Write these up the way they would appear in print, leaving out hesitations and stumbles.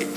Hello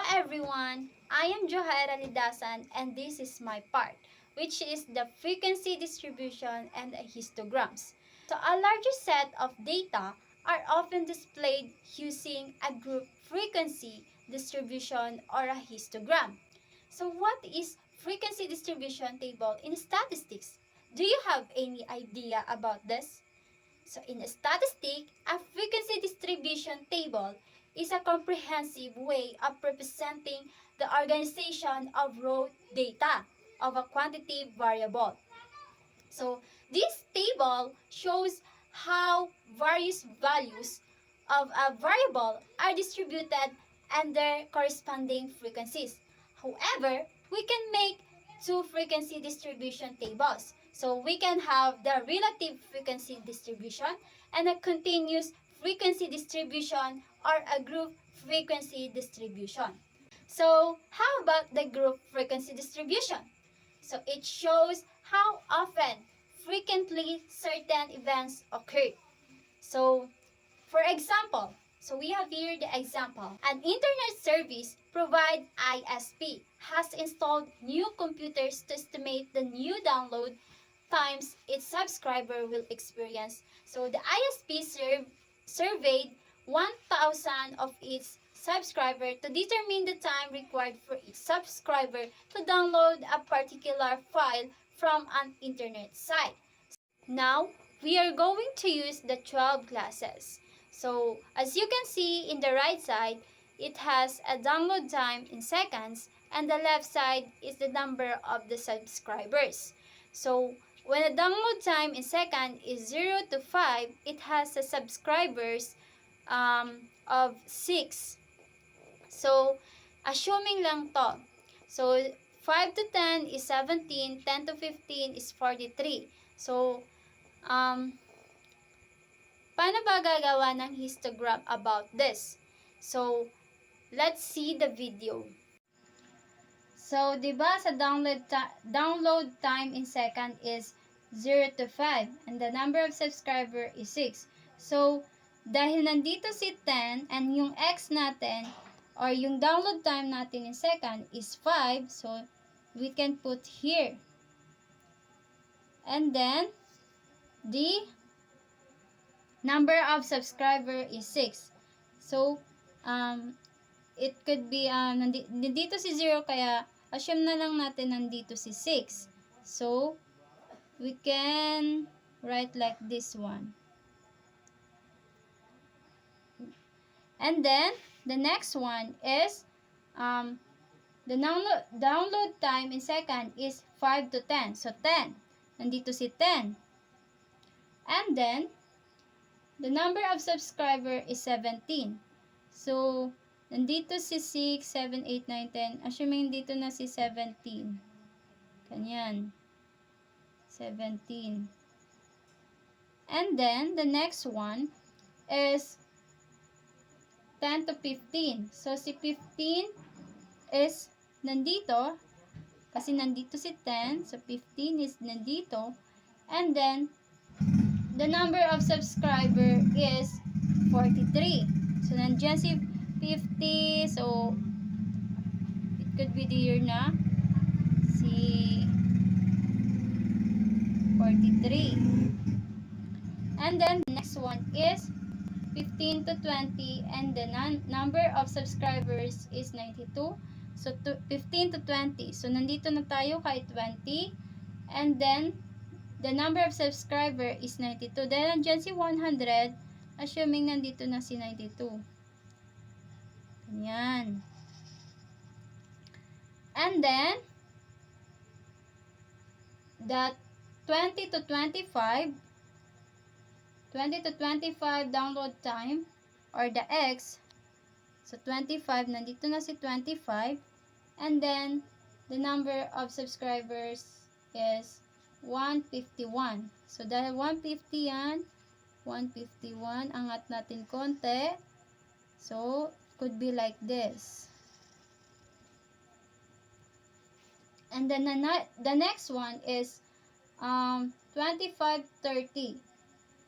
everyone! I am Johaira Lidasan and this is my part, which is the frequency distribution and histograms. So a larger set of data are often displayed using a group frequency distribution or a histogram. So what is frequency distribution table in statistics? Do you have any idea about this? So in a statistic, a frequency distribution table is a comprehensive way of representing the organization of raw data of a quantitative variable. So this table shows how various values of a variable are distributed and their corresponding frequencies. However, we can make two frequency distribution tables. So we can have the relative frequency distribution and a continuous frequency distribution or a group frequency distribution. So how about the group frequency distribution? So it shows how often, frequently certain events occur. So for example, so we have here the example. An internet service provider ISP has installed new computers to estimate the new download times its subscriber will experience. So the ISP surveyed 1,000 of its subscriber to determine the time required for each subscriber to download a particular file from an internet site. Now, we are going to use the 12 classes. So, as you can see in the right side, it has a download time in seconds and the left side is the number of the subscribers. So, when the download time in second is 0 to 5, it has a subscribers of 6. So, assuming lang to. So, 5 to 10 is 17, 10 to 15 is 43. So, paano ba gagawa ng histogram about this? So, let's see the video. So, di ba sa download time in second is 0 to 5 and the number of subscriber is 6. So, dahil nandito si 10 and yung x natin or yung download time natin in second is 5, so we can put here. And then, the number of subscriber is 6. So, it could be, nandito si 0, kaya assume na lang natin nandito si 6. So, we can write like this one. And then, the next one is, the download time in second is 5 to 10. So, 10. Nandito si 10. And then, the number of subscriber is 17. So, nandito si 6, 7, 8, 9, 10. Assuming dito na si 17. Ganyan. 17. And then, the next one is 10 to 15. So, si 15 is nandito. Kasi nandito si 10. So, 15 is nandito. And then, the number of subscriber is 43. So, nandiyan si 50. So, it could be the year na si 43. And then, the next one is 15 to 20. And the number of subscribers is 92. So, 15 to 20. So, nandito na tayo kay 20. And then, the number of subscriber is 92. Dahil nandiyan si 100, assuming nandito na si 92. Ganyan. And then, the 20 to 25 download time or the X. So, 25, nandito na si 25. And then, the number of subscribers is 151. So, dahil 150 yan, 151, angat natin konti. So, could be like this. And then the next one is 2530.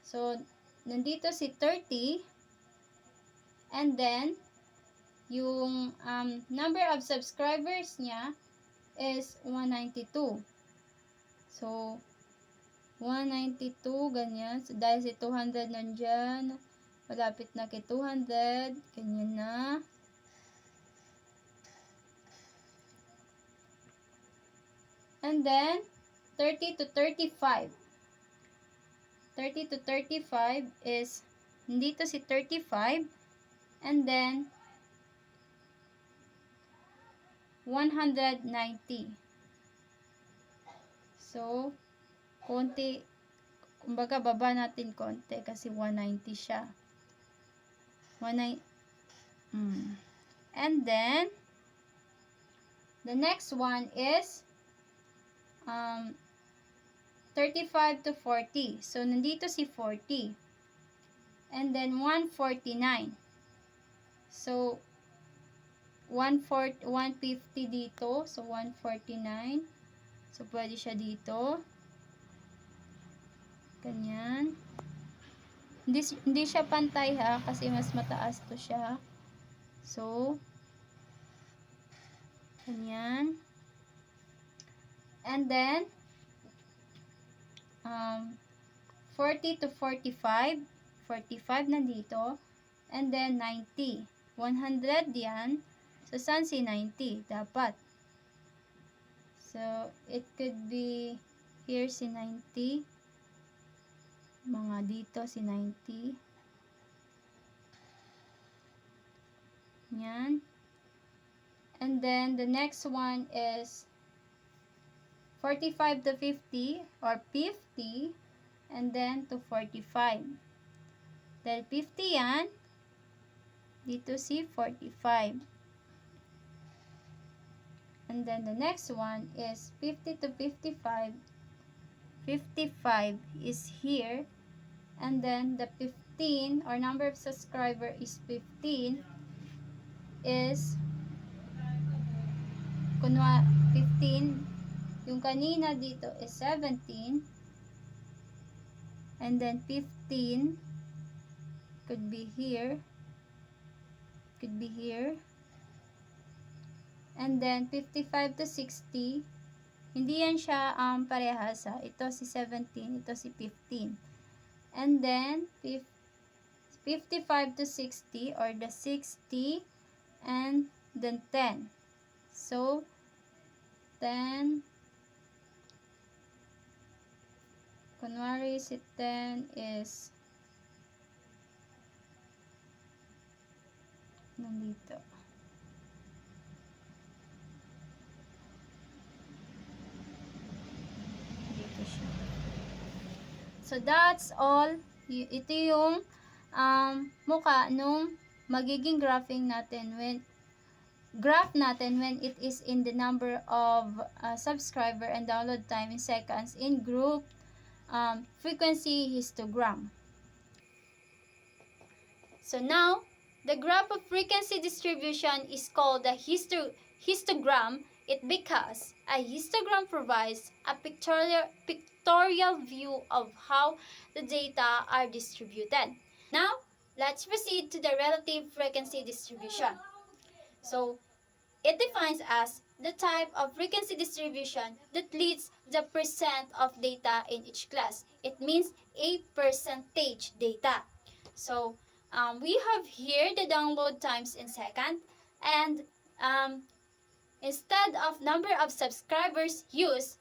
So, nandito si 30. And then, yung number of subscribers niya is 192. So, 192, ganyan. So, dahil si 200 nandyan, malapit na kay 200, ganyan na. And then, 30 to 35. 30 to 35 is, nandito si 35, and then, 190. So, konti, kumbaga baba natin konti kasi 190 siya. 190. And then, the next one is 35 to 40. So, nandito si 40. And then, 149. So, 150 dito. So, 149. So, pwede siya dito. Ganyan. Hindi siya pantay ha, kasi mas mataas to siya. So, ganyan. And then, 40 to 45. 45 nandito. And then, 90. 100 yan. So, saan si 90? Dapat. So, it could be here si 90. Mga dito si 90. Yan. And then, the next one is 45 to 50 or 50 and then to 45. Dahil 50 yan, dito si 45. And then the next one is 50 to 55. 55 is here. And then the 15 or number of subscriber is 15 is kunwa 15. Yung kanina dito is 17. And then 15 could be here. Could be here. And then 55 to 60. Hindi yan siya parehas ha. Ito si 17, ito si 15. And then 55 to 60 or the 60 and then 10. So 10, kunwari si 10 is nandito. Dito siya. So that's all. Ito yung mukha nung magiging graphing natin when it is in the number of subscriber and download time in seconds in group frequency histogram. So now, the graph of frequency distribution is called the histogram. It because a histogram provides a pictorial view of how the data are distributed. Now, let's proceed to the relative frequency distribution. So, it defines as the type of frequency distribution that leads the percent of data in each class. It means a percentage data. So, we have here the download times in second, and instead of number of subscribers used,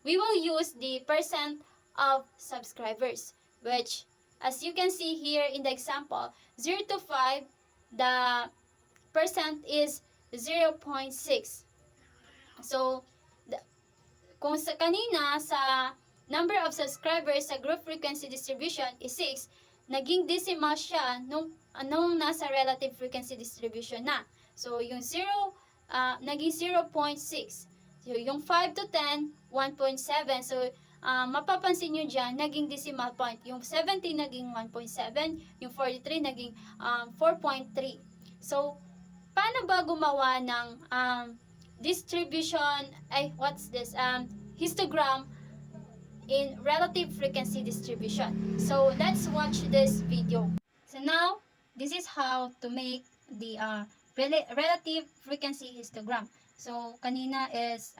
we will use the percent of subscribers, which as you can see here in the example, 0 to 5, the percent is 0.6. So, kung sa kanina sa number of subscribers sa group frequency distribution is 6, naging decimal siya nung nasa relative frequency distribution na. So, yung 0, naging 0.6. So, yung 5 to 10, 1.7. So, mapapansin nyo dyan, naging decimal point. Yung 70 naging 1.7, yung 43 naging 4.3. So, paano ba gumawa ng distribution, histogram in relative frequency distribution. So let's watch this video. So now, this is how to make the relative frequency histogram. So kanina is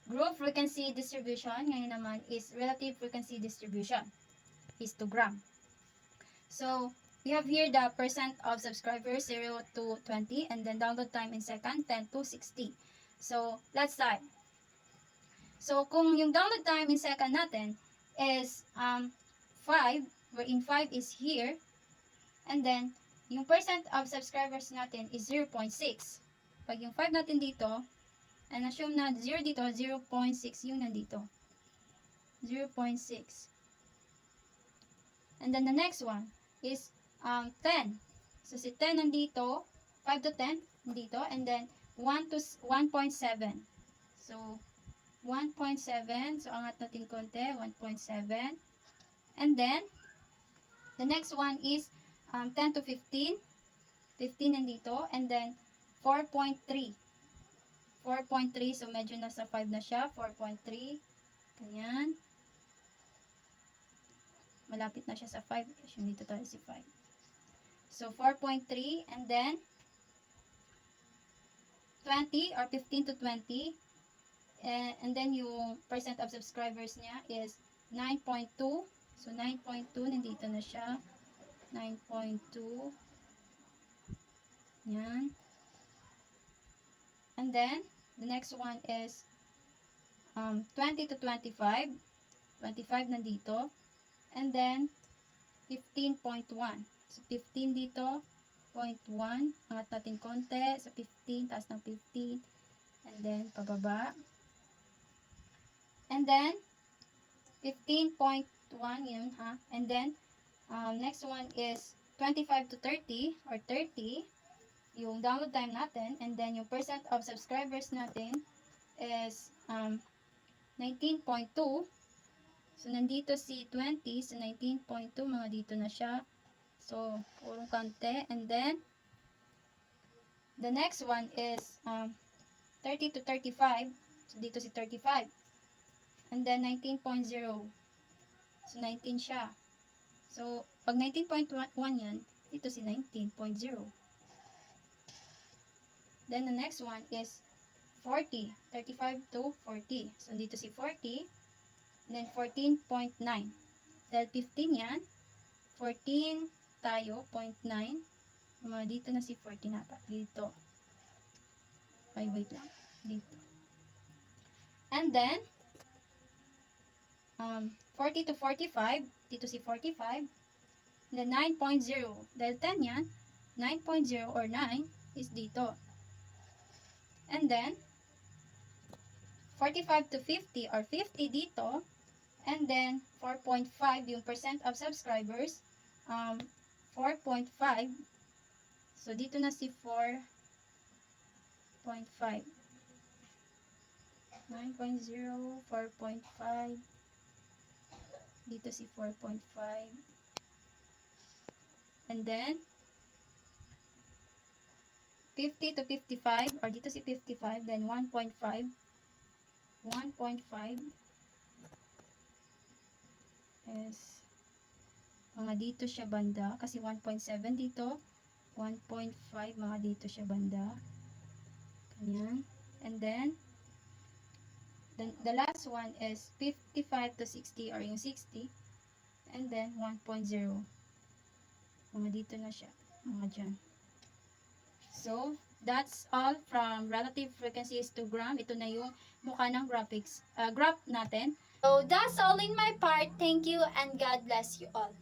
group frequency distribution, ngayon naman is relative frequency distribution, histogram. So we have here the percent of subscribers 0 to 20, and then download time in second 10 to 60. So let's start. So kung yung download time in second natin is 5, wherein 5 is here, and then yung percent of subscribers natin is 0.6. Pag yung 5 natin dito, and assume na 0 dito, 0.6 yung nandito. 0.6. And then the next one is 10. So si 10 nandito, 5 to 10 nandito, and then 1 to 1.7. So 1.7. So angat natin konti, 1.7. And then the next one is 10 to 15. 15 nandito, and then 4.3. 4.3, so medyo nasa 5 na siya, 4.3, ganyan. Malapit na siya sa 5, assume dito tayo si 5. So 4.3, and then 20 or 15 to 20, and then yung percent of subscribers niya is 9.2, so 9.2, nandito na siya, 9.2, yan. And then the next one is 20 to 25. 25 nandito. And then 15.1. So 15 dito, 0.1. Angat natin konti sa 15, taas ng 15. And then pababa. And then 15.1 yun, ha. And then next one is 25 to 30 or 30. Yung download time natin, and then yung percent of subscribers natin is 19.2. So nandito si 20, so 19.2, mga dito na siya. So purong kante. And then the next one is 30 to 35. So dito si 35. And then 19.0. So 19 siya. So pag 19.1 yan, dito si 19.0. Then the next one is 40, 35 to 40. So dito si 40, then 14.9. Dahil 15 yan, 14 tayo, 0.9. Dito na si 40 nata. Dito. Ay, wait lang. Dito. And then, 40 to 45. Dito si 45. Then 9.0. Dahil 10 yan, 9.0 or 9 is dito. And then 45 to 50 or 50 dito, and then 4.5 yung percent of subscribers, 4.5. So dito na si 4.5. 9.0, 4.5. Dito si 4.5. And then 50 to 55, or dito si 55, then 1.5. 1.5 is mga dito siya banda, kasi 1.7 dito, 1.5 mga dito siya banda. Ganyan. And then the last one is 55 to 60, or yung 60, and then 1.0. Mga dito na siya, mga dyan. So, that's all from relative frequency histogram. Ito na yung mukha ng graph natin. So, that's all in my part. Thank you and God bless you all.